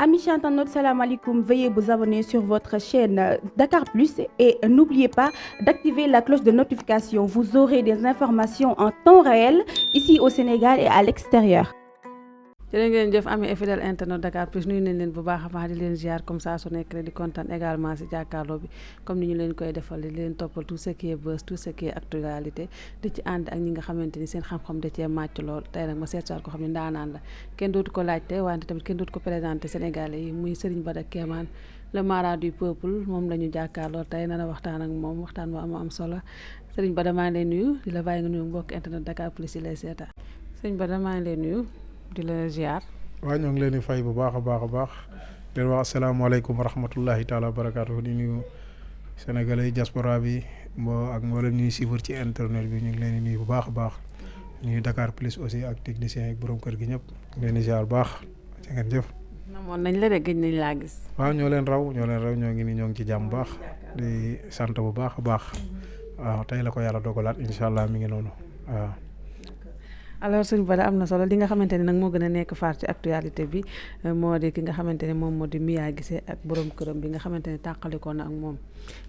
Amis internautes, salam alaikum. Veuillez vous abonner sur votre chaîne Dakar Plus et n'oubliez pas d'activer la cloche de notification. Vous aurez des informations en temps réel ici au Sénégal et à l'extérieur. jërë ngeen jëf amee fidèle internet Dakar Plus nuyu nañ leen bu baax a baax di leen ziar comme ça su nekk rek di kontaan également si jàkkaarloo bi comme ni ñu leen koy defal di leen toppal tout ce qui est buzz tout ce qui est actualité di ci ànd ak ñi nga xamante ni seen xam-xam da cee màcc lool tey nag ma seetsaat ko xam ne ndaanaan la kenn dootu ko laajte wante tamit kenn dootu ko présenté Sénégalais yi muy Serigne Bada Kéemaan le mara du peuple moom la ñu jàkkaarloo tey na waxtaan ak moom waxtaan bu am solo Serigne Bada maa ngi lay nuyu di la bàyyi nga nuyu mbokk internet Dakar Plus yi lay seetaan Serigne Bada maa ngi lay nuyu di la ziar. waaw ñoo ngi leen di fay bu baax a baax di wax asalaamaaleykum wa rahmatullahi taala wa barakaatu di nuyu sénégalais diaspora bi ak mboolem ñuy suivre ci internet bi ñu ngi leen di nuyu bu baax a baax nuyu Dakar Plus aussi ak technicien ak borom kër gi ñëpp ñu leen di ziar bu baax ci ngeen jëf. namoon nañ la de gëj nañ laa gis. waaw ñoo leen raw ñoo ngi nii ñoo ngi ci jàmm bu baax di sant bu baax a baax waaw tey la ko yàlla dogalaat incha allah mi ngi noonu waaw. alors sëñ Bada am na solo li nga xamante ne nag moo gën a nekk faar ci actualité bi moo di ki nga xamante ne moom moo di Mia Guissé ak borom këram bi nga xamante ne tàqalikoo na ak moom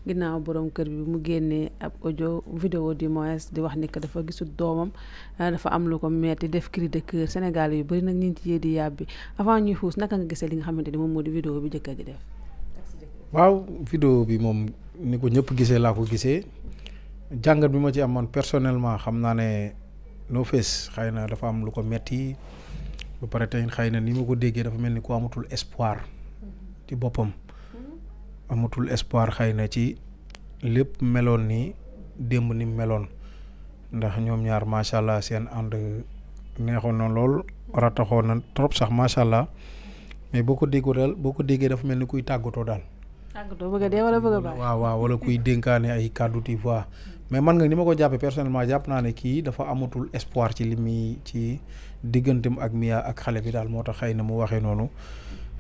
ginnaaw borom kër bi mu génnee ab audio vidéo du moins di wax ni que dafa gisul doomam dafa am lu ko metti def cri de cœur Sénégal yu bëri nag ñu ngi ci yee di yàbbi avant ñuy xuus naka nga gisee li nga xamante ni moom moo di vidéo bi jëkkër ji def. waaw vidéo bi moom ni ko ñëpp gisee laa ko gisee jàngat bi ma ci amoon personnellement xam naa ne. No Face xëy na dafa am lu ko metti ba pare tey xëy na ni ma ko déggee dafa mel ni ku amatul espoir ci boppam amatul espoir xëy na ci lépp meloon ni démb ni meloon ndax ñoom ñaar macha allah seen ànd neexoon na lool rataxoon na trop sax macha allah mais boo ko déggee dafa mel ni kuy tàggatoo daal. tàggatoo bëgg a dee wala bëgg a bàyyi. waaw wala kuy dénkaane ay kàddu ti voix mais man nga ni ma ko jàppee personnellement jàpp naa ne kii dafa amatul espoir ci li muy ci digganteem ak Mia ak xale bi daal moo tax xëy na mu waxee noonu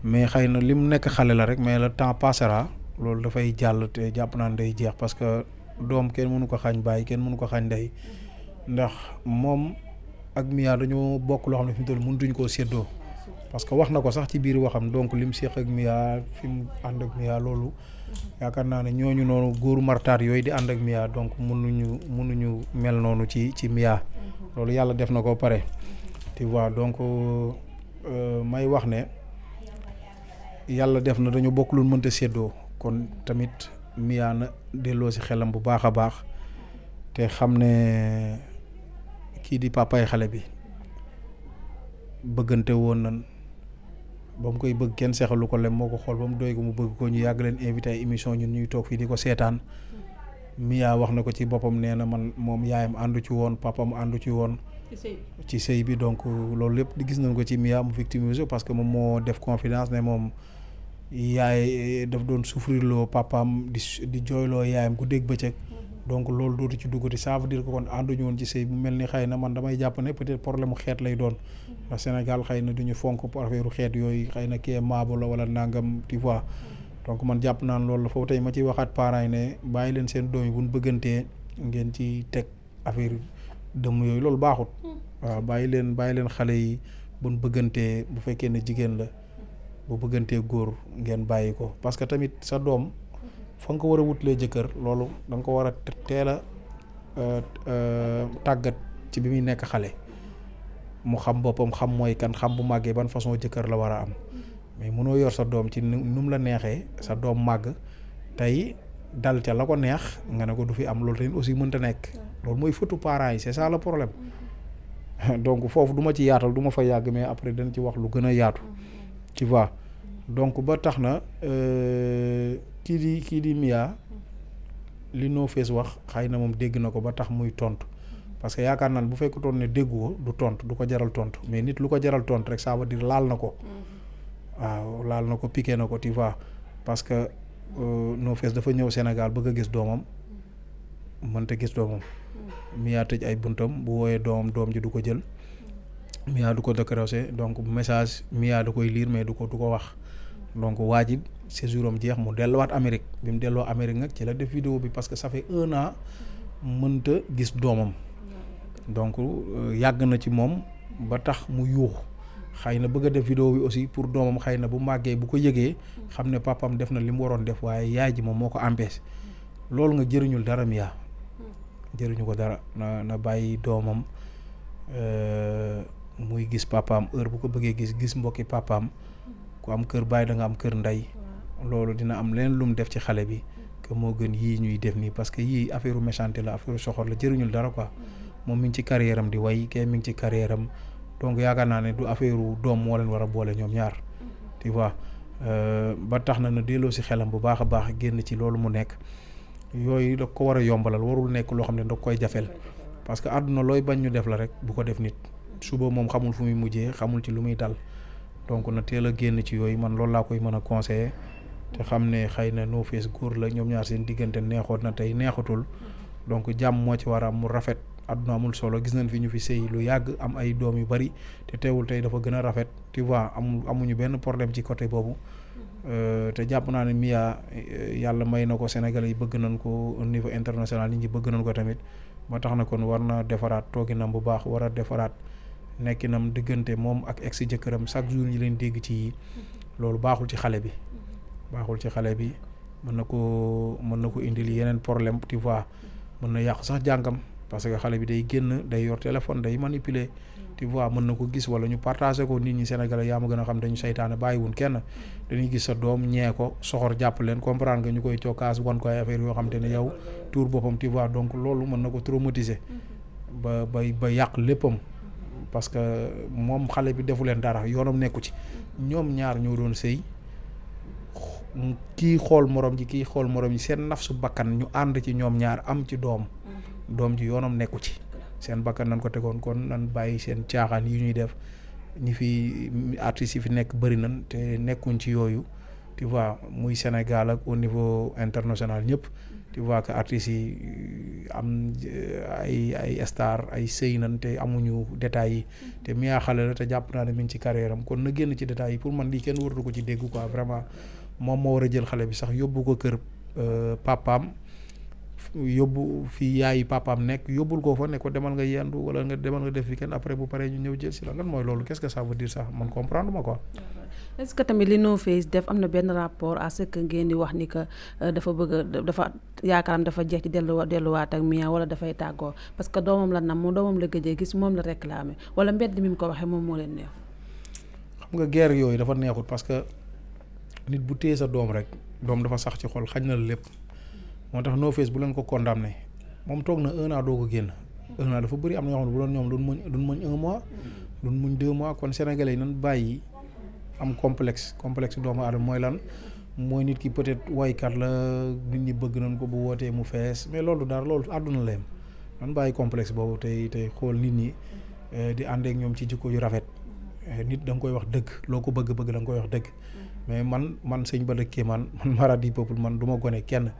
mais xëy na li mu nekk xale la rek mais le temps passera loolu dafay jàll te jàpp naa ne day jeex parce que doom kenn mënu ko xañ bàyyi kenn mënu ko xañ ndey ndax moom ak Mia dañoo bokk loo xam ne fi mu toll mëntuñ koo séddoo parce que wax na ko sax ci biir waxam donc lim séq ak Mia fi mu ànd ak Mia loolu yaakaar naa ne ñooñu noonu góoru martaar yooyu di ànd ak Mia donc mënuñu mel noonu ci Mia loolu yàlla def na ko pare tu vois donc may wax ne yàlla def na dañu bokk lu mënta séddoo kon tamit Mia na delloo si xelam bu baax a baax te xam ne kii di papaay xale bi bëggante woon nan ba mu koy bëgg kenn seexalu ko lem moo ko xool ba mu doy ko mu bëgg ko ñu yàgg leen invité ay émission ñun ñuy toog fii di ko seetaan Mia wax na ko ci boppam nee na man moom yaayam àndu ci woon papam àndu ci woon ci sëy bi donc loolu lépp di gis nañ ko ci Mia mu victimisé parce que moom moo def confidence ne moom yaay daf doon souffrir loo papam di jooyloo yaayam ku dégg bëccëg donc loolu dootu ci duggati ça veut dire que kon ànduñu woon ci sëy bu mel ni xëy na man damay jàpp ne peut-être problème mu xeet lay doon ndax Sénégal xëy na duñu fonk affaire xeet yooyu xëy na kii maabo la wala nangam tu vois donc man jàpp naan loolu la foofu tey ma ciy waxaat parents yi ne bàyyi leen seen doom yi bu ñu bëggantee ngeen ci teg affaire dëmm yooyu loolu baaxut waaw bàyyi leen xale yi bu ñu bëggantee bu fekkee ne jigéen la bu bëggantee góor ngeen bàyyi ko parce que tamit sa doom fa nga ko war a wutlee jëkkër loolu da nga ko war a teel a tàggat ci bi muy nekk xale mu xam boppam xam mooy kan xam bu màggee ban façon jëkkër la war a am mais mënoo yor sa doom ci nu mu la neexee sa doom màgg tey dal ca la ko neex nga ne ko du fi am loolu tamit aussi mënta nekk loolu mooy fëtu parents yi c'est ça le problème donc foofu du ma ci yaatal du ma fa yàgg mais après dañ ci wax lu gën a yaatu tu vois donc ba tax na kii di Mia li No Face wax xëy na moom dégg na ko ba tax muy tontu parce que yaakaar naa ne bu fekkutoon ne déggu du tontu du ko jaral tontu mais nit lu ko jaral tontu rek ça veut dire laal na ko waaw laal na ko piqué na ko tu vois parce que No Face dafa ñëw Sénégal bëgg a gis doomam mënta gis doomam Mia tëj ay buntam bu wooyee doom ji du ko jël Mia du ko décroché donc message Mia da koy lire mais du ko wax donc waa ji séjour am jeex mu delluwaat Amérique bi mu delloo Amérique nag ci la def vidéo bi parce que ça fait 1 an mënta gis doomam donc yàgg na ci moom ba tax mu yuux xëy na bëgg a def vidéo bi aussi pour doomam xëy na bu màggee bu ko yëgee xam ne papam def na li mu waroon def waaye yaay ji moom moo ko empêché loolu nga jëriñul dara Mia jëriñu ko dara na bàyyi doomam muy gis papaam heure bu ko bëggee gis mbokki papaam ku am kër baay da nga am kër ndey loolu dina am leen lu mu def ci xale bi que moo gën yii ñuy def nii parce que yii affaire méchanté la affaire soxor la jëriñul dara quoi moom mi ngi ci carrière am di way kay mi ngi ci carrière am donc yaakaar naa ne du affaire doom moo leen war a boole ñoom ñaar tu vois ba tax na delloo si xelam bu baax a baax génn ci loolu mu nekk yooyu da ko war a yombalal warul nekk loo xam ne da koy jafel parce que àdduna looy bañ ñu def la rek bu ko def nit suba moom xamul fu muy mujjee xamul ci lu muy dal donc na teel a génn ci yooyu man loolu laa koy mën a conseiller te xam ne xëy na No Face góor la ñoom ñaar seen diggante neexoon na tey neexatul donc jàmm moo ci war a am mu rafet àdduna amul solo gis nañ fi ñu fi sëy lu yàgg am ay doom yu bari te teewul tey dafa gën a rafet tu vois amuñu benn problème ci côté boobu te jàpp naa ne Mia yàlla may na ko Sénégalais yi bëgg nañ ko au niveau international nit ñi bëgg nañ ko tamit ba tax na kon war na defaraat tooginam bu baax war a defaraat nekkinam diggante moom ak ex jëkkëram chaque jour ñi leen dégg ci loolu baaxul ci xale bi mën na ko indil yeneen problème tu vois mën na yàq sax jàngam parce que xale bi day génn day yor téléphone day manipuler tu vois mën na ko gis wala ñu partager ko nit ñi Sénégalais yaa ma gën a xam dañu saytaane bàyyiwun kenn dañuy gis sa doom ñee ko soxor jàpp leen comprendre nga ñu koy cokkaas wan ko ay affaire yoo xam te ne yow tuur boppam tu vois donc loolu mën na ko traumatiser ba yàq léppam parce que moom xale bi defu leen dara yoonam nekku ci ñoom ñaar ñoo doon sëy kii xool morom ji seen nafsu bakkan ñu ànd ci ñoom ñaar am ci doom ji yoonam nekku ci seen bakkan nañ ko tegoon kon nan bàyyi seen caaxaan yi ñuy def ñi fi artistes yi fi nekk bëri nañ te nekkuñ ci yooyu tu vois muy Sénégal ak au niveau international ñëpp tu vois que artistes yi am ay star ay sëy nañ te amuñu détails yi te Mia xale la te jàpp naa ne mi ngi ci carrière am kon na génn ci détails yi pour man lii kenn waratu ko ci dégg quoi vraiment moom moo war a jël xale bi sax yóbbu ko kër papaam yóbbu fii yaayi papaam nekk yóbbul ko fa ne ko demal nga yendu wala nga demal nga def fi kenn après bu paree ñu ñëw jël si la lan mooy loolu qu'est-ce que ça veut dire sax man comprendre ma quoi. est-ce que tamit li No Face def am na benn rapport à ce que ngeen di wax ni que dafa bëgg dafa yaakaaram dafa jeex ci delluwaat ak Mia wala dafay tàggoo parce que doomam la nam moom doomam la gëjee gis moom la réclamé wala mbedd mi mu ko waxee moom moo leen neex. xam nga guerre yooyu dafa neexut parce que nit bu téye sa doom rek doom dafa sax ci xol xañ na la lépp moo tax No Face bu leen ko condamné moom toog na 1 an doo ko génn 1 an dafa bëri am na yoo xam ne bu doon ñoom duñ muñ 1 mois duñ muñ 2 mois kon sénégalais yi nan bàyyi am complexe doomu aadama mooy lan mooy nit ki peut-être waykat la nit ñi bëgg nañ ko bu wootee mu fees mais loolu dara loolu àdduna la yem nan bàyyi complexe boobu tey xool nit ñi di àndeek ñoom ci jikko yu rafet nit da nga koy wax dëgg loo ko bëgg da nga koy wax dëgg mais man sëñ ba dëkkee man Maradi Peuple man du ma gone kenn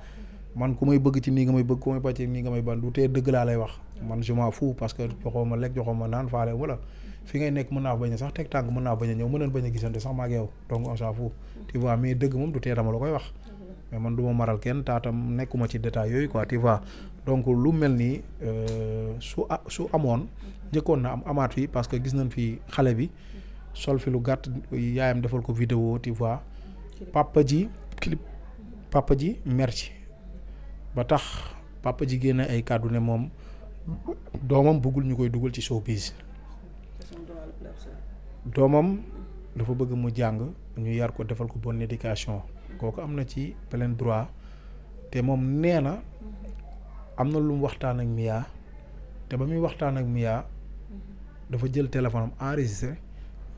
man ku may bëgg ci nii nga may bëgg ku may bàccee nii nga may ban du tee dëgg laa lay wax man je m'en fous parce que joxoo ma lekk joxoo ma naan faale wala fi ngay nekk mën naa bañ a sax teg tànk mën naa bañ a ñëw mën nañ bañ a gisante sax ma ak yow donc on s'en fout tu vois mais dëgg moom du tee dama la koy wax mais man du ma maral kenn taatam nekkuma ci détail yooyu quoi tu vois donc lu mel nii su amoon njëkkoon na amaat fii parce que gis nañ fi xale bi sol fi lu gàtt yaayam defal ko vidéo tu vois papa ji mer ci ba tax papa ji génne ay kàddu ne moom doomam bëggul ñu koy dugal ci showbiz doomam dafa bëgg mu jàng ñu yar ko defal ko bonne éducation kooku am na ci plein droit te moom nee na am na lu mu waxtaan ak Mia te ba muy waxtaan ak Mia dafa jël téléphone am enregistré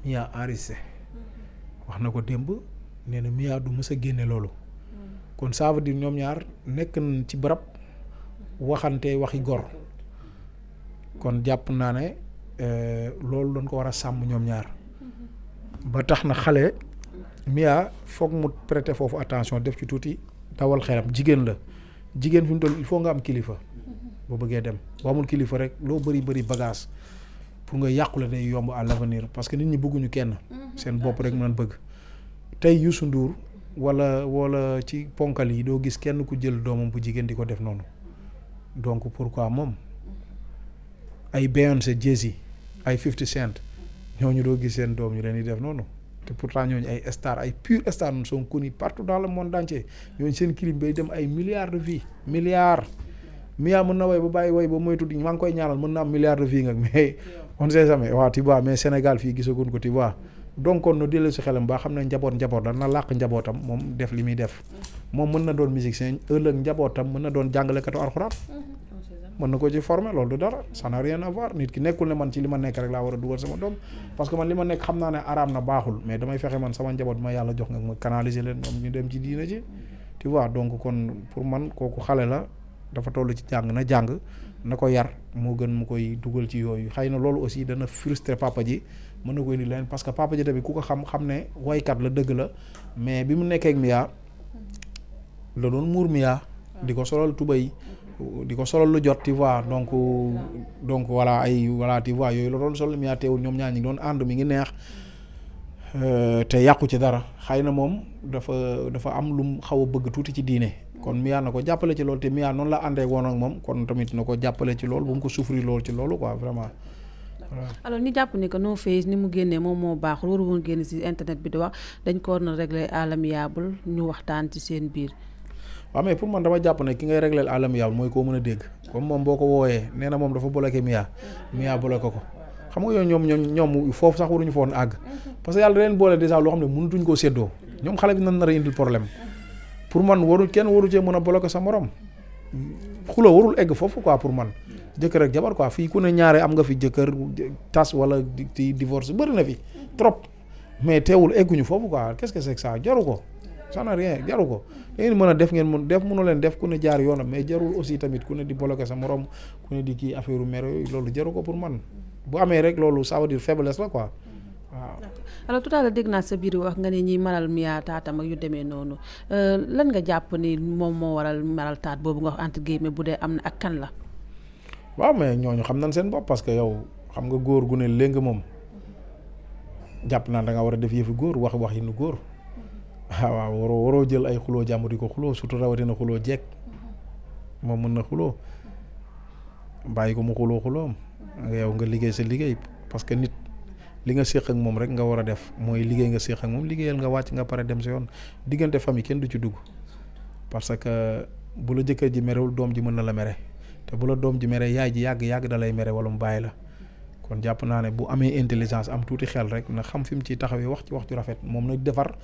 Mia enregistré wax na ko démb nee na Mia du mës a génne loolu kon ça veut dire ñoom ñaar nekk nañ ci barab waxante waxi gor kon jàpp naa ne loolu dañ ko war a sàmm ñoom ñaar ba tax na xale Mia foog mu prêter foofu attention def ci tuuti dawal xelam jigéen la jigéen fi mu toll il faut nga am kilifa boo bëggee dem boo amul kilifa rek loo bëri bagage pour nga yàqule day yomb à l'avenir parce que nit ñi bëgguñu kenn seen bopp rek mën bëgg tey Youssou Ndour wala ci ponkal yi doo gis kenn ku jël doomam bu jigéen di ko def noonu donc pourquoi moom ay Beyoncé Jay-Z ay 50 Cent ñooñu doo gis seen doom ñu leen di def noonu te pourtant ñooñu ay stars ay purs stars nous sont connus partout dans le monde entier ñooñu seen crime bay dem ay milliards de vies milliards. Mia mën na way ba bàyyi way ba moytu di maa ngi koy ñaanal mën na am milliards de vies nga mais on sait jamais waaw tu vois mais Sénégal fii gisaguñ ko tu vois donc kon nu dellu si xelam ba xam ne njaboot la na làq njabootam moom def li muy def moom mën na doon musicien ëllëg njabootam mën na doon jàngalekatu alxuraan mën na ko ci former loolu du dara ça n'a rien à voir nit ki nekkul ne man ci li ma nekk rek laa war a dugal sama doom parce que man li ma nekk xam naa ne araam na baaxul mais damay fexe man sama njaboot ma yàlla jox nga ma canaliser leen ñoom ñu dem ci diina ji tu vois donc kon pour man kooku xale la dafa toll ci jàng na ko yar moo gën mu koy dugal ci yooyu xëy na loolu aussi dana frustrer papa ji mën na koy ni leen parce que papa ji tamit ku ko xam ne woykat la dëgg la mais bi mu nekkee ak Mia la doon muur Mia di ko solal tubay di ko solal lu jot tu vois donc voilà tu vois yooyu la doon solal Mia teewul ñoom ñaar ñi doon ànd mi ngi neex te yàqu ci dara xëy na moom dafa am lu mu xaw a bëgg tuuti ci diine kon Mia na ko jàppale ci loolu te Mia noonu la àndee woon ak moom kon tamit na ko jàppale ci loolu bu mu ko souffrir loolu ci loolu quoi vraiment. voilà alors ñu jàpp ni que No Face ni mu génnee moom moo baaxul waru woon génn ci internet bi di wax dañ ko war na régler à l'amiable ñu waxtaan ci seen biir. waaw mais pour man dama jàpp ne ki ngay régler à l'amiable mooy koo mën a dégg comme moom boo ko wooyee nee na moom dafa bloqué Mia bloqué ko xam nga yooyu ñoom foofu sax waruñu foon àgg parce que yàlla da leen boole déjà loo xam ne mënutuñ koo séddoo ñoom xale bi nan nar a indil problème pour man kenn waru cee mën a bloqué sa morom xuloo warul egg foofu quoi pour man jëkkër ak jabar quoi fii ku ne ñaare am nga fi jëkkër tas wala di divorce bëri na fi trop mais teewul egguñu foofu quoi qu'est-ce que c'est que ça jaru ko ça n'a rien jaru ko da ngeen mën a def ngeen mën def mënu leen def ku ne jaar yoonam mais jarul aussi tamit ku ne di bloqué sa morom ku ne di kii affaire mère yooyu loolu jaru ko pour man bu amee rek loolu ça veut dire faiblesse la quoi waaw. alors tout à l'heure dégg naa sa biir wax nga ne ñiy maral Mia taatam ak yu demee noonu lan nga jàpp ni moom moo waral maral taat boobu nga wax entre guillemets bu dee am na ak kan la. waaw mais ñooñu xam nañ seen bopp parce que yow xam nga góor gu ne léegi moom jàpp naa da nga war a def yëfi góor wax yi nu góor waaw waroo jël ay xuloo jàmm di ko xuloo surtout rawatina xuloo jekk moom mën na xuloo bàyyi ko mu xuloom yow nga liggéey sa liggéey parce que nit li nga séq ak moom rek nga war a def mooy liggéey nga séq ak moom liggéeyal nga wàcc nga pare dem sa yoon diggante famille kenn du ci dugg parce que bu la jëkkër ji merewul doom ji mën na la mere te bu la doom ji mere yaay ji yàgg da lay mere wala mu bàyyi la kon jàpp naa ne bu amee intelligence am tuuti xel rek na xam fi mu ciy taxawee wax ci wax ju rafet moom nag defar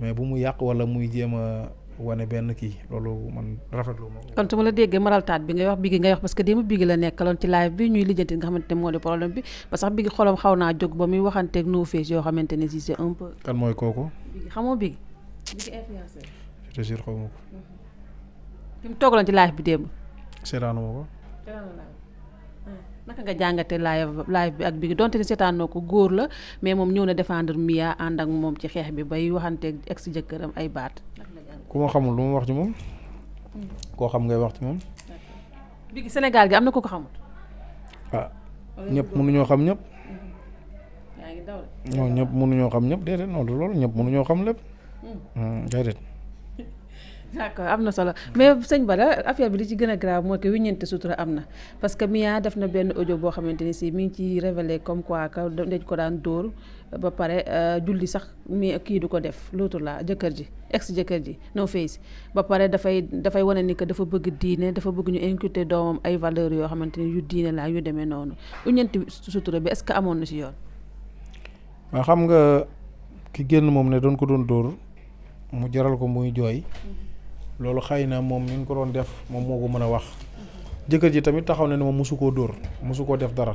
mais bu mu yàq wala muy jéem a wane benn kii loolu man rafetlu ma. kon su ma la déggee maral taat bi ngay wax Biggi ngay wax parce que démb Biggi la nekkaloon ci live bi ñuy lijjanti nga xamante ne moo di problème bi ba sax Biggi xolam xaw naa jóg ba muy waxanteeg No Face yoo xamante ne si c'est un peu. kan mooy kooku. Biggi xamoo Biggi influenceur. je te jure xaw ma ko. fi mu toogaloon ci live bi démb. seetaanu ma ko. naka nga jàngate live bi ak Biggi donte ni seetaanoo ko góor la mais moom ñëw na défendre Mia ànd ak moom ci xeex bi bay waxanteeg ex jëkkëram ay baat. ku ma xamul lu ma wax ci moom. koo xam ngay wax ci moom. Biggi Sénégal gi am na ko xamul. ah ñëpp mënuñoo xam ñëpp. yaa ngi daw non ñëpp mënuñoo xam ñëpp déedéet non du loolu ñëpp mënuñoo xam lépp. déedéet. d'accord am na solo mais sëñ Bada affaire bi li ci gën a grave mooy que wiññeente sutura am na parce que Mia def na benn audio boo xamante ni si mi ngi ciy révélé comme quoi que dañ ko daan dóor ba pare julli sax mi kii du ko def l'autre la jëkkër ji ex jëkkër ji No Face ba pare dafay wane ni que dafa bëgg diine dafa bëgg ñu inculquer doomam ay valeurs yoo xamante ni yu diine la yu demee noonu wiññeente sutura bi est-ce que amoon na ci yoon. waaw xam nga ki génn moom ne doon ko doon dóor mu jaral ko muy jooy. loolu xëy na moom ni ñu ko doon def moom moo ko mën a wax jëkkër ji tamit taxaw na ne moom mosu koo dóor mosu koo def dara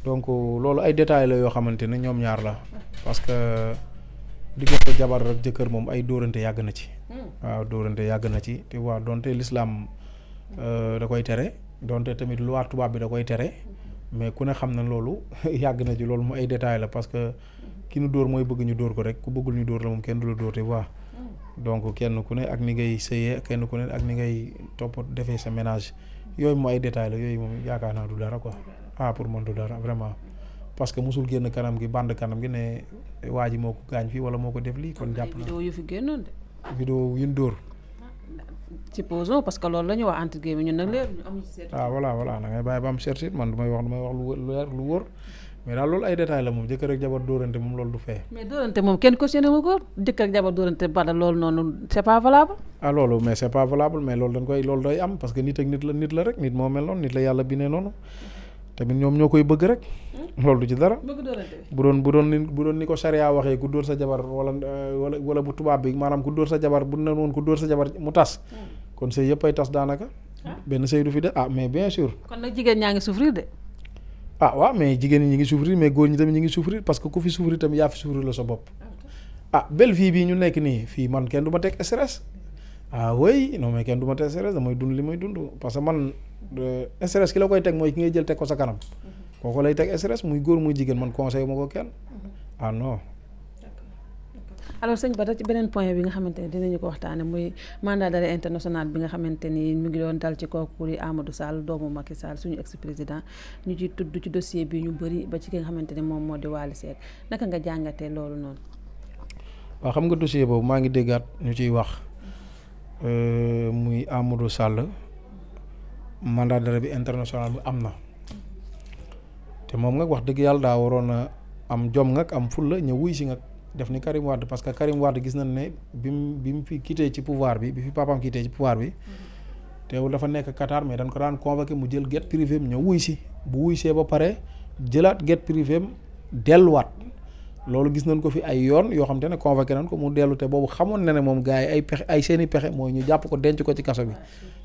donc loolu ay détails la yoo xamante ne ñoom ñaar la parce que diggante jabar ak jëkkër moom ay dóorante yàgg na ci. waaw dóorante yàgg na ci te waa donte l'islam da koy tere donte tamit loi tubaab bi da koy tere mais ku ne xam na loolu yàgg na ci loolu mu ay détails la parce que ki nu dóor mooy bëgg ñu dóor ko rek ku bëggul ñu dóor la moom kenn du la dóor te waa. donc kenn ku ne ak ni ngay sëyee kenn ku ne ak ni ngay topp defee sa ménage yooyu moom ay détails la yooyu moom yaakaar naa du dara quoi pour man du dara vraiment parce que musul génn kanam gi band kanam gi ne waa ji moo ko gaañ fii wala moo ko def lii kon jàpp naa vidéo yu fi génnoon de. vidéo yu ñu dóor. supposons parce que loolu la ñu wax entre guillemets ñun nag leer ñu am ci certitude. voilà da ngay bàyyi ba am certitude man du may wax lu leer lu wóor mais daal loolu ay détails la moom jëkkër ak jabar dóorante moom loolu du fee. mais dóorante moom kenn cautionné wu ko jëkkër ak jabar dóorante bada loolu noonu c'est pas valable. ah loolu mais c'est pas valable mais loolu loolu day am parce que nit ak nit la rek nit moo mel noonu nit la yàlla bindee noonu tamit ñoom ñoo koy bëgg rek loolu du ci dara. bëgg dóorante bu doon ni ko charia waxee ku dóor sa jabar wala bu tubaab bi maanaam ku dóor sa jabar bu ne woon ku dóor sa jabar mu tas kon sëy yëpp ay tas daanaka benn sëy du fi de mais bien sûr. kon nag jigéen ñaa ngi souffrir de. waaw mais jigéen ñi ngi souffrir mais góor ñi tamit ñi ngi souffrir parce que ku fi souffrir tamit yaa fi souffrir la sa bopp. belle vie bii ñu nekk nii fii man kenn du ma teg stress. oui non mais kenn du ma teg stress damay dund li may dund parce que man stress ki la koy teg mooy ki ngay jël teg ko sa kanam. kooku lay teg stress muy góor muy jigéen man conseil ma ko kenn. Non. alors sëñ Bada ci beneen point bi nga xamante ne dinañu ko waxtaane muy mandat d'arrêt international bi nga xamante ni mu ngi doon dal ci kooku di Amadou Sall doomu Macky Sall suñu ex président ñu ci tudd ci dossier bi ñu bëri ba ci ki nga xamante ni moom moo di Wally Seck naka nga jàngatee loolu noonu. waaw xam nga dossier boobu maa ngi déggaat ñu ciy wax muy Amadou Sall mandat d'arrêt bi international bi am na te moom nga wax dëgg yàlla daa waroon a am jom nga am fulla ñëw wuy si nga def ni Karim Wade parce que Karim Wade gis nañ ne bi mu fi quitté ci pouvoir bi fi papaam quitté ci pouvoir bi teewul dafa nekk Qatar mais dañ ko daan convoqué mu jël jet privé am ñëw wuy si bu wuy see ba pare jëlaat jet privé am delluwaat loolu gis nañ ko fi ay yoon yoo xam te ne convoqué nañ ko mu dellu te boobu xamoon na ne moom gars yi ay pexe ay seeni pexe mooy ñu jàpp ko denc ko ci kaso bi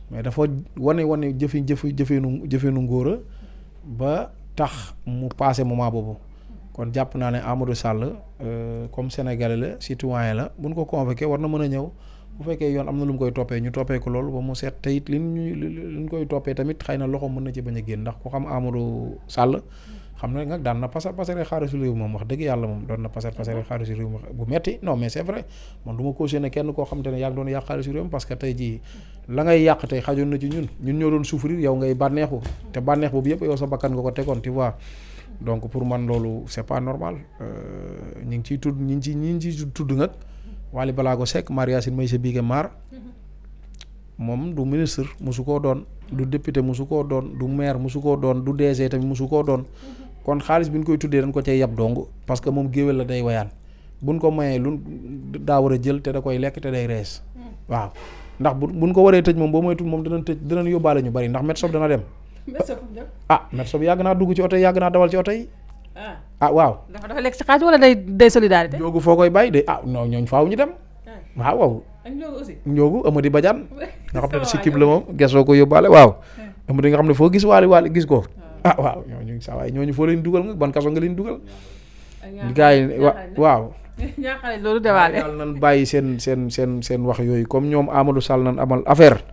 mais dafa wane jëfinu ngóora ba tax mu passé moment boobu. kon jàpp naa ne Amadou Sall comme sénégalais la citoyen la buñ ko convoqué war na mën a ñëw bu fekkee yoon am na lu mu koy toppee ñu toppee ko loolu ba mu seet te it li ñu koy toppee tamit xëy na loxo mën na ci bañ a génn ndax ku xam Amadou Sall xam ne nag daan na pasare xaalisu réew moom wax dëgg yàlla moom doon na pasare xaalisu réew bu metti non mais c'est vrai man du ma cautionné kenn koo xam te ne yaa ngi doon yàq xaalisu réew parce que tey jii la ngay yàq tey xajoon na ci ñun ñoo doon souffrir yow ngay bànneexu te bànneex boobu yëpp yow sa bakkan nga ko tegoon tu vois donc pour man loolu c'est pas normal ñi ngi ciy tudd nag Wally Ballago Seck Mariasine Maysa Bigué Mar moom du ministre musu koo doon du député musu koo doon du maire musu koo doon du DG tamit musu koo doon kon xaalis bi ñu koy tuddee dañ ko cay yab dong parce que moom géwél la day wayaan buñ ko mayee lu daa war a jël te da koy lekk te day rees waaw ndax buñ ko waree tëj moom boo moytul moom dinañ yóbbaale ñu bari ndax Met Shop dana dem. Met Shop yàgg naa dugg ci oto yi yàgg naa dawal ci oto yi. Waaw. dafa lekk ci xaaj wala day solidarité. Njoogu foo koy bàyyi de non ñooñ faaw ñu dem. waaw. ak Njoogu aussi. Njoogu Amady Badiane. nga xam ne si kib la moom gesoo ko yóbbaale waaw. Amady nga xam ne foo gis Wally gis ko. Waaw ñooñu saa waay ñooñu foo leen dugal nga ban kaso nga leen dugal. gars yi waaw. ñaaxale loolu dewaale. yàlla nan bàyyi seen wax yooyu comme ñoom Amadou Sall nan amal affaire.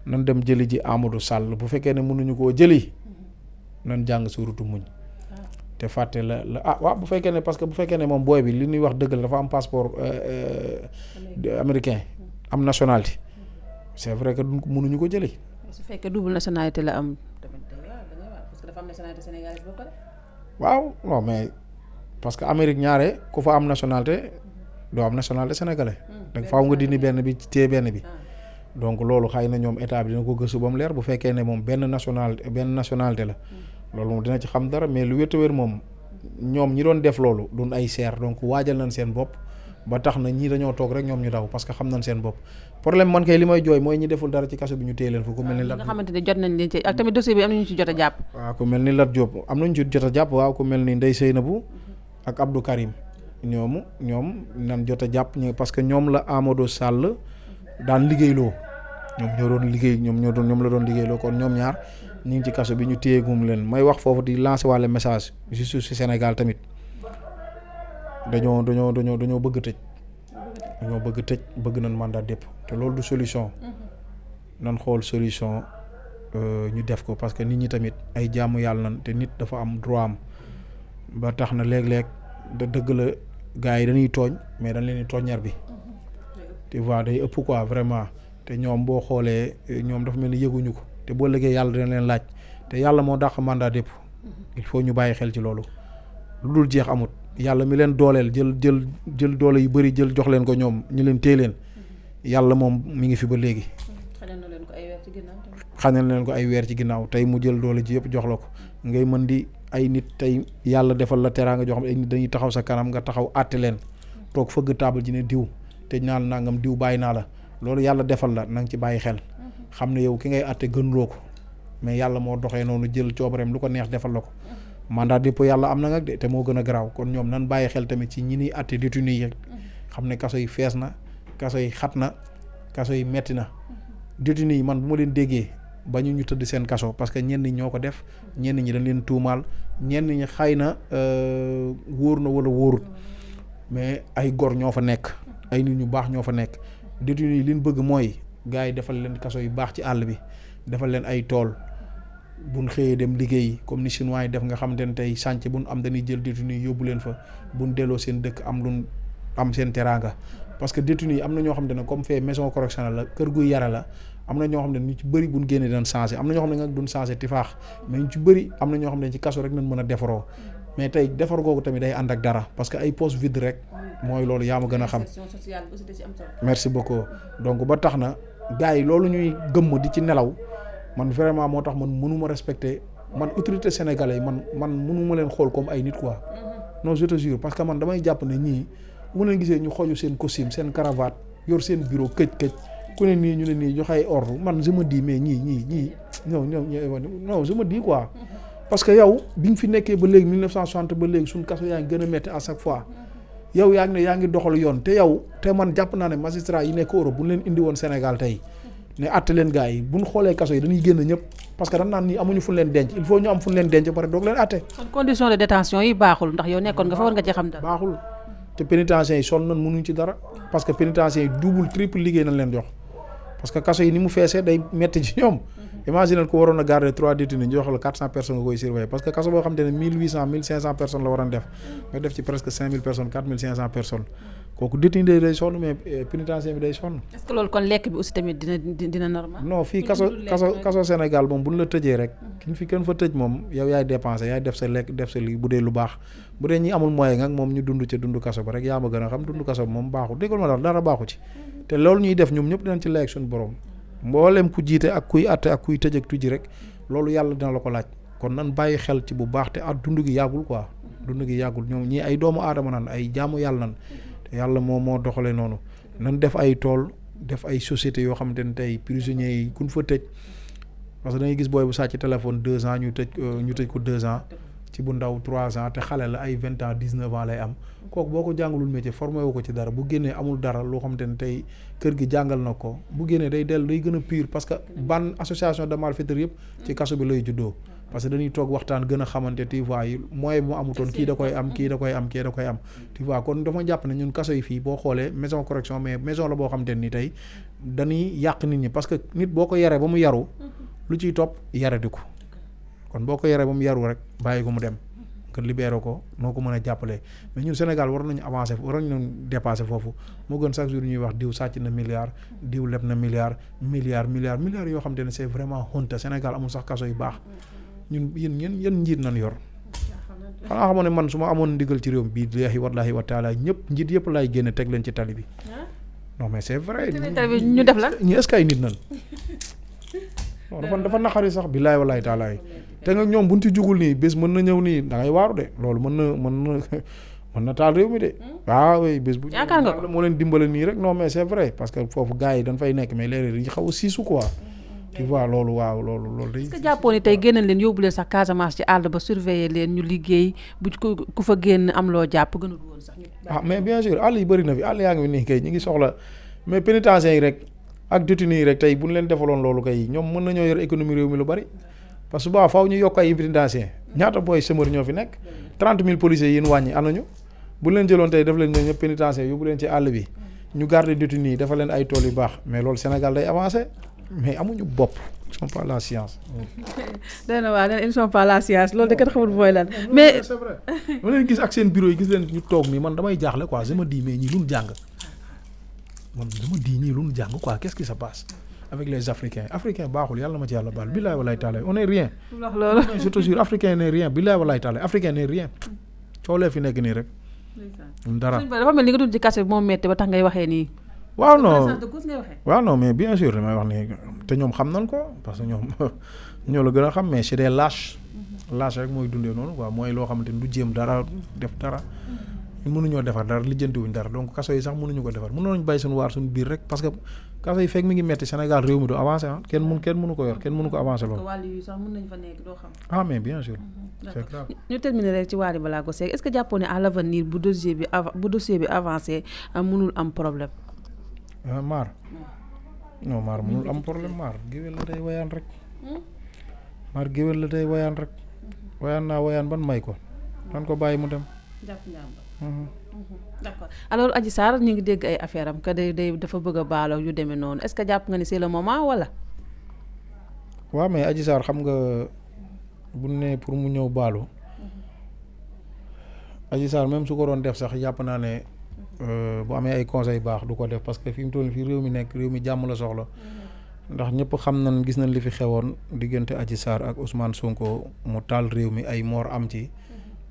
nan dem jëli ji Amadou Sall bu fekkee ne mënuñu koo jëli nan jàng suuratu muñ te fàtte la waaw bu fekkee ne parce que bu fekkee ne moom booy bi li ñuy wax dëgg la dafa am passeport américain am nationalité c'est vrai que mënuñu ko jëli. su fekkee double nationalité la am tamit parce que dafa am nationalité sénégalaise ba pare. waaw non mais parce que Amérique ñaare ku fa am nationalité doo am nationalité sénégalais. donc faaw nga dindi benn bi téye benn bi. donc loolu xëy na ñoom état bi dina ko gëstu ba mu leer bu fekkee ne moom benn nationalité la loolu moom dina ci xam dara mais lu wér moom ñoom ñi doon def loolu duñ ay seer donc waajal nañ seen bopp ba tax na ñii dañoo toog rek ñoom ñu daw parce que xam nañ seen bopp problème man kay li may jooy mooy ñi deful dara ci kaso bi ñu téye leen fa ku mel ni Lat nga xamante ne jot nañ leen ci ak tamit dossier bi am nañu ci jot a jàpp. waaw ku mel ni Lat Diop am nañu ci jot a jàpp waaw ku mel ni Ndeye Seynabou ak Abdou Karim ñoom nan jot a jàpp parce que ñoom la Amadou Sall daan liggéeyloo ñoom la doon liggéeyloo kon ñoom ñaar ñu ngi ci kaso bi ñu téyeegum leen may wax foofu di lancer wàlle message juste ci Sénégal tamit dañoo bëgg tëj bëgg nañ mandat dépôt te loolu du solution nan xool solution ñu def ko parce que nit ñi tamit ay jaamu yàlla nan te nit dafa am droit am ba tax na léeg-léeg dëgg la gars yi dañuy tooñ mais dañ leen di tooññar bi tu vois day ëpp quoi vraiment te ñoom boo xoolee ñoom dafa mel ni yëguñu ko te boo liggéey yàlla dina leen laaj te yàlla moo dàq mandat dépôt il faut ñu bàyyi xel ci loolu lu dul jeex amut yàlla mi leen dooleel jël doole yu bari jël jox leen ko ñoom ñu leen téye leen yàlla moom mi ngi fi ba léegi. xañal leen ko ay weer ci ginnaaw tey mu jël doole ji yëpp jox la ko ngay mën di ay nit tey yàlla defal la teraanga joo xam ne ay nit dañuy taxaw sa kanam nga taxaw àtte leen toog fëgg taabal ji ne diw te naa la nangam diw bàyyi naa la loolu yàlla defal la na nga ci bàyyi xel xam ne yow ki ngay àtte gënuloo ko mais yàlla moo doxee noonu jël coobareem lu ko neex defal la ko mandat dépôt yàlla am na nga de te moo gën a garaaw kon ñoom nan bàyyi xel tamit ci ñi ñuy àtte détenu yi xam ne kaso yi fees na kaso yi xat na kaso yi metti na détenu yi man bu ma leen déggee ba ñu tëdd seen kaso parce que ñenn ñi ñoo ko def ñenn ñi dañ leen tuumaal ñenn ñi xëy na wóor na wala wóorut mais ay gor ñoo fa nekk ay nit ñu baax ñoo fa nekk détenu yi li ñu bëgg mooy gars yi defal leen kaso yu baax ci àll bi defal leen ay tool buñ xëyee dem liggéey comme ni chinois yi def nga xamante ne tey sànc buñ am dañuy jël détenu yi yóbbu leen fa buñ delloo seen dëkk am luñ am seen teraanga parce que détenu yi am na ñoo xamante ne comme fait maison correctionnelle la kër guy yare la am na ñoo xam ne ñu ci bëri buñ génnee dañ changé am na ñoo xam ne nag duñ changé tifaax mais ñu ci bëri am na ñoo xam ne ci kaso rek nañ mën a defaroo mais tey defar googu tamit day ànd ak dara parce que ay poste vide rek mooy loolu yaa ma gën a xam merci beaucoup donc ba tax na gars yi loolu ñuy gëmm di ci nelaw man vraiment moo tax man mënuma respecter man autorité sénégalais man mënuma leen xool comme ay nit quoi non je te jure parce que man damay jàpp ne ñii mu leen gisee ñu xoju seen costume seen cravate yor seen bureau këj ku ne nii ñu ne nii joxe ay ordre man je me dis mais ñii non je me dis quoi parce que yow bi nga fi nekkee ba léegi 1960 ba léegi suñ kaso yaa ngi gën a métti à chaque fois yow yaa ngi ne yaa ngi doxal yoon te yow te man jàpp naa ne magistrat yi nekk Europe bu ñu leen indi woon Sénégal tey ne àtte leen gars yi bu ñu xoolee kaso yi dañuy génn ñëpp parce que dañ naan nii amuñu fu ñu leen denc il faut ñu am fu ñu leen denc ba pare doog leen àtte. kon condition de détention yi baaxul ndax yow nekkoon nga fa war nga ci xam dara. baaxul te pénitencier yi sonn nañ mënuñ ci dara parce que pénitencier yi double triple liggéey nañ leen jox parce que kaso yi ni mu feesee day metti ci ñoom. Imagine ko waroon a garder 3 détenus ñu jox la 400 personnes nga koy surveiller parce que kaso boo xam te ne 1800 1500 personnes la waroon def nga def ci presque 5000 personnes 4500 personnes kooku détenu day sonn mais pénitencier bi day sonn. est-ce que loolu kon lekk bi aussi tamit dina normal. non fii kaso Sénégal moom bu ñu la tëjee rek kenn fa tëj moom yow yaay dépenser yaay def sa lekk def sa lii bu dee lu baax bu dee ñi amul moyen nga moom ñu dund ca dund kaso ba rek yaa ma gën a xam dund kaso moom baaxul déggul ma dara baaxu ci te loolu ñuy def ñoom ñëpp dinañ ci lekk suñu borom mboolem ku jiite ak kuy àtte ak kuy tëj ak tuji rek loolu yàlla dina la ko laaj kon nan bàyyi xel ci bu baax te dund gi yàggul quoi dund gi yàggul ñoom ñii ay doomu aadama nan ay jaamu yàlla nan te yàlla moo doxalee noonu nan def ay tool def ay sociétés yoo xamante ne tey prisonniers yi kuñ fa tëj parce que da ngay gis booy bu sàcc téléphone 2 ans ñu tëj ko 2 ans ci bu ndaw 3 ans te xale la ay 20 ans 19 ans lay am kooku boo ko jàngalul métier formé woo ko ci dara bu génnee amul dara loo xamante ne tey kër gi jàngal na ko bu génnee day gën a pire parce que ban association de malfaiteurs yëpp ci kaso bi lay juddoo parce que dañuy toog waxtaan gën a xamante tu vois yi moyen bi mu amutoon kii da koy am kii da koy am tu vois kon dafa jàpp ne ñun kaso yi fii boo xoolee maison correction mais maison la boo xamante ne ni tey dañuy yàq nit ñi parce que nit boo ko yaree ba mu yaru lu ciy topp yare di ko kon boo ko yaree ba mu yaru rek bàyyi ko mu dem nga libéré ko noo ko mën a jàppalee mais ñun Sénégal war nañu avancer war nañu dépasser foofu moo gën chaque jour ñuy wax diw sàcc na milliard diw leb na milliard yoo xam te ne c'est vraiment honte Sénégal amul sax kaso yu baax ñun yéen njiit nañ yor xanaa xamoon ne man su ma amoon ndigal ci réew mi bii wallahi wa taala ñëpp njiit yëpp laay génne teg leen ci tali bi non mais c'est vrai ñu def la ñi est-ce que ay nit nañ non dafa naqari sax billaay wallahi taala te nga ñoom buñ ci jugul nii bés mën na ñëw nii da ngay waaru de loolu mën na taal réew mi de waaw bés bu yaakaar nga ko moo leen dimbale nii rek non mais c'est vrai parce que foofu gars yi dañ fay nekk mais léeg-léeg dañuy xaw a siisu quoi tu vois loolu waaw loolu day. est-ce que jàppoon ni tey génn leen yóbbu leen sax Casamance ci àll ba surveiller leen ñu liggéey bu ku fa génn am loo jàpp gënul woon sax mais bien sûr àll yi bëri na fi àll yaa ngi nii kay ñu ngi soxla mais pénitencier yi rek ak détenus yi rek tey bu ñu leen defaloon loolu kay ñoom mën nañoo yor économie réew mi lu bari parce que bu faaw ñu yokk ay pénitencier ñaata booy chômeur ñoo fi nekk 30 000 policiers yi ñu wàññi anañu bu leen jëloon tey def leen ñoom ñëpp pénitencier yóbbu leen ci àll bi ñu garder détenus yi dafa leen ay tool yu baax mais loolu Sénégal day avancer mais amuñu bopp ils sont pas la science. dégg nga waaw ils sont pas la science loolu de kat xamul mooy lan mais c'est vrai ma leen gis ak seen bureau yi gis leen ñu toog nii man damay jaaxle quoi je me dis mais ñii lu ñu jàng man je me dis ñii lu ñu jàng quoi qu'est-ce qui se passe avec les africains baaxul yàlla ma ci yàlla baal billaay walaay taala on est rien. wax loolu je te jure africain n'est rien billaay walaay taala africain n'est rien coolee fi nekk nii rek. dara dafa mel ni nga dund ci kase bi moom metti ba tax ngay waxee nii. waaw non mais bien sûr damay wax ni te ñoom xam nañ ko parce que ñoom ñoo la gën a xam mais c'est des lâches lâche rek mooy dundee noonu quoi mooy loo xamante ni du jéem dara def dara mënuñoo defar dara lijjantiwuñ dara donc kaso yi sax mënuñu ko defar mënoon nañ bàyyi suñu waar suñu biir rek parce que kaso yi fekk mi ngi metti Sénégal réew mi du avancé ah kenn mënu ko yor kenn mënu ko avancé loolu. wàll yi sax mën nañ fa nekk doo xam. ah mais bien sûr. c'est grave. ñu terminer rek ci Wally Ballago Seck est-ce que jàppoo ne à l'avenir bu dossier bi avancé mënul am problème. Maar non maar mënul am problème maar géwél la day wayaan rek. maar géwél la day wayaan rek. wayaan naa wayaan ban may ko. nan ko bàyyi mu dem. d'accord alors Adji Sarr ñu ngi dégg ay affaire am que day dafa bëgg a baaloo yu demee noonu est-ce que jàpp nga ni c'est le moment wala. waaw mais Adji Sarr xam nga bu ne pour mu ñëw baalu Adji Sarr même su ko doon def sax jàpp naa ne bu amee ay conseils baax du ko def parce que fi mu toll fii réew mi nekk réew mi jàmm la soxla ndax ñëpp xam nañ gis nañ li fi xewoon diggante Adji Sarr ak Ousmane Sonko mu taal réew mi ay moor am ci.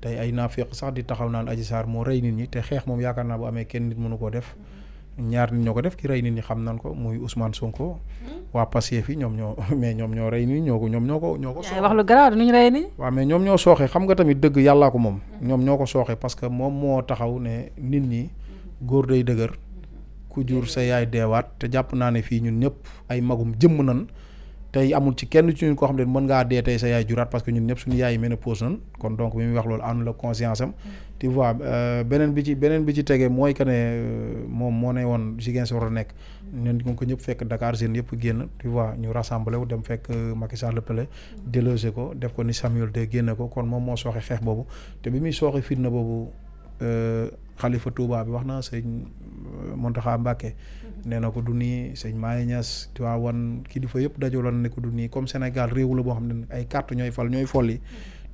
tey ay naafeq sax di taxaw naan Adji Sarr moo rey nit ñi te xeex moom yaakaar naa bu amee kenn nit mënu ko def ñaar nit ñoo ko def ki rey nit ñi xam nañ ko muy Ousmane Sonko waa Pastef yi ñoom ñoo rey nit ñi ñoo ko sooxe wax lu garaaw nu ñu rey ni waaw mais ñoom ñoo sooxe xam nga tamit dëgg yàllaa ko moom ñoom ñoo ko sooxe parce que moom moo taxaw ne nit ñi góor day dëgër ku jur sa yaay deewaat te jàpp naa ne fii ñun ñëpp ay magum jëmm nan tey amul ci kenn ci ñun koo xam ne mën ngaa dee tey sa yaay juraat parce que ñun ñëpp suñu yaay yi ménopause nan kon donc bi muy wax loolu ànd la conscience am tu vois beneen bi ci tegee mooy que ne moom moo ne woon Ziguinchor war a nekk ñun ko ñëpp fekk Dakar jeunes yëpp génn tu vois ñu rassemblé wu dem fekk Macky Sall Pelé délogé ko def ko ni Samuel de génne ko kon moom moo sooxe xeex boobu te bi muy sooxe fitna boobu xalifa Touba bi wax na sëñ Mountakha Mbacké nee na ko du nii sëñ Maye Niass Tivaouane kilifa yëpp dajaloon ne ko du nii comme Sénégal réew la boo xam ne ay carte ñooy fal ñooy folli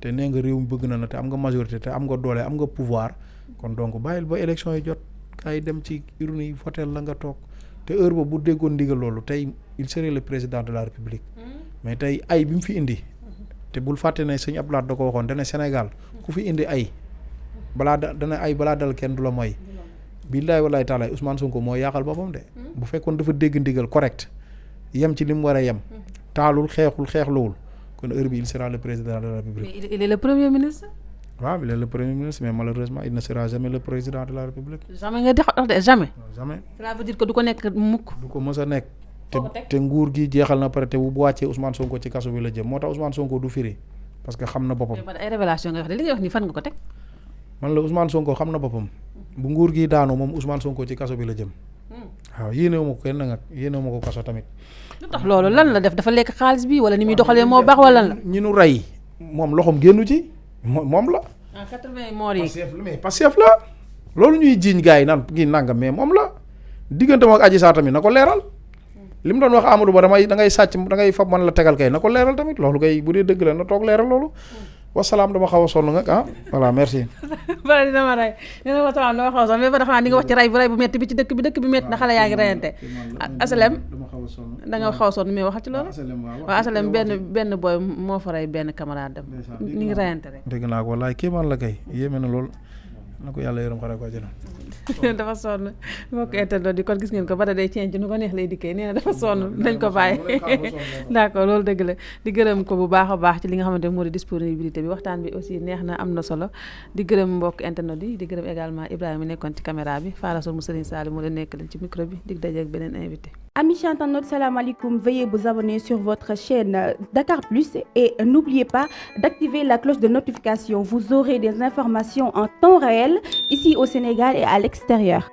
te nee nga réew mi bëgg na te am nga majorité te am nga doole am nga pouvoir kon donc bàyyil ba élection yi jot kay dem ci urne yi votel la nga toog te heure boobu bu déggoon ndigal loolu tey il serait le président de la République mais tey ay bi mu fi indi te bul fàtte ne sëñ Abdoulaye da ko waxoon dana Sénégal ku fi indi ay balaa dal kenn du la mooy billaay wallaay taalaay Ousmane Sonko moo yaaxal boppam de bu fekkoon dafa dégg ndigal correct yem ci li mu war a yem taalul xeexluwul kon heure bi il sera le président de la République. Mais il est le premier ministre. waaw il est le premier ministre mais malheureusement il ne sera jamais le président de la République. jamais nga wax de jamais. jamais. cela veut dire que du ko nekk mukk. du ko mës a nekk. te nguur gi jeexal na pare te bu wàccee Ousmane Sonko ci kaso bi la jëm moo tax Ousmane Sonko du firi parce que xam na boppam. mais ay révélation nga wax de li ngay wax ni fan nga ko teg. man la Ousmane Sonko xam na boppam bu nguur gi daanu moom Ousmane Sonko ci kaso bi la jëm. waaw yéenewu ma ko kenn nag yéenewu ma ko kaso tamit. lu tax loolu lan la def dafa lekk xaalis bi wala ni muy doxalee moo baax wala lan la. ñi nu rey moom loxoom génnu ci moom la. ah 80 morts yi. Pastef la loolu ñuy jiiñ gars yi naan ngi nangam mais moom la diggante ak Adji Sarr tamit na ko leeral. li mu doon wax Amadou Ba da ngay sàcc da ngay fab man la tegal kay na ko leeral tamit loolu kay bu dee dëgg la na toog leeral loolu. wasalaam dama xaw a sonn nga voilà merci. bala dina ma rey nee na wasalaam dama xaw a sonn mais ba xam naa di nga wax ci rey bu metti bi ci dëkk bi metti na xale yaa ngi reyante. asalem da nga xaw a sonn mais waxal ci loolu. waaw asalem benn boy moo fa rey benn camarade dem. ni ngi reyante rek. dégg naa ko wallaay kéemaan la kay yéeme na lool na ko yàlla yërëm xare ko àjjana. dafa sonn mbokk internet di kon gis ngeen ko ba day ceeñ ci nu ko neex lay dikkee nee na dafa sonn nañ ko bàyyi d'accord loolu dëgg la di gërëm ko bu baax a baax ci li nga xamante moo di disponibilité bi waxtaan bi aussi neex na am na solo di gërëm mbokk internet yi di gërëm également Ibrahima nekkoon ci caméra bi Fara Sow mu Serigne Sall moo leen nekk leen ci micro bi dig daje ak beneen invité. Amis internautes, salam alaikum. Veuillez vous abonner sur votre chaîne Dakar Plus et n'oubliez pas d'activer la cloche de notification. Vous aurez des informations en temps réel ici au Sénégal et à l'extérieur.